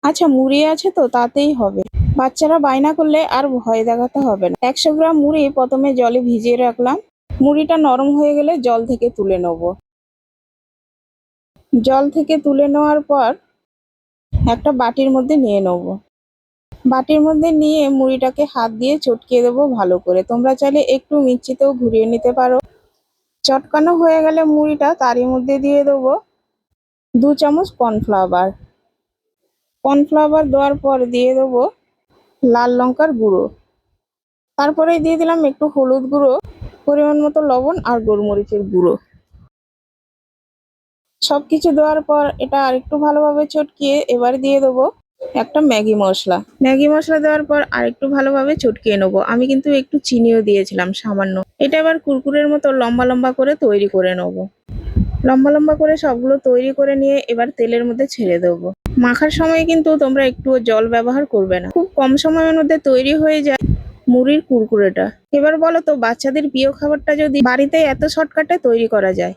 আচ্ছা, মুড়ি আছে তো তাতেই হবে। বাচ্চারা বায়না করলে আর ভয় দেখাতে হবে না। 100 গ্রাম মুড়ি প্রথমে জলে ভিজিয়ে রাখলাম। মুড়িটা নরম হয়ে গেলে জল থেকে তুলে নেব। জল থেকে তুলে নেওয়ার পর একটা বাটির মধ্যে নিয়ে নেব। বাটির মধ্যে নিয়ে মুড়িটাকে হাত দিয়ে চটকিয়ে দেবো ভালো করে। তোমরা চাইলে একটু মিক্সিতেও ঘুরিয়ে নিতে পারো। চটকানো হয়ে গেলে মুড়িটা তারই মধ্যে দিয়ে দেবো 2 চামচ কর্নফ্লাওয়ার। কর্নফ্লাওয়ার দেওয়ার পর দিয়ে দেবো লাল লঙ্কার গুঁড়ো। তারপরে দিয়ে দিলাম একটু হলুদ গুঁড়ো, পরিমাণ মতো লবণ আর গোলমরিচের গুঁড়ো। সবকিছু দেওয়ার পর এটা আরেকটু ভালোভাবে চটকিয়ে এবার দিয়ে দেবো একটা ম্যাগি মশলা। ম্যাগি মশলা দেওয়ার পর আরেকটু ভালোভাবে চটকিয়ে নেবো। আমি কিন্তু একটু চিনিও দিয়েছিলাম সামান্য। এটা এবার কুরকুরের মতো লম্বা লম্বা করে তৈরি করে নেবো। লম্বা লম্বা করে সবগুলো তৈরি করে নিয়ে এবার তেলের মধ্যে ছেড়ে দেবো। মাখার সময় কিন্তু তোমরা একটুও জল ব্যবহার করবে না। খুব কম সময়ের মধ্যে তৈরি হয়ে যায় মুড়ির কুরকুরেটা। এবার বলো তো, বাচ্চাদের প্রিয় খাবারটা যদি বাড়িতে এত শর্টকাটে তৈরি করা যায়।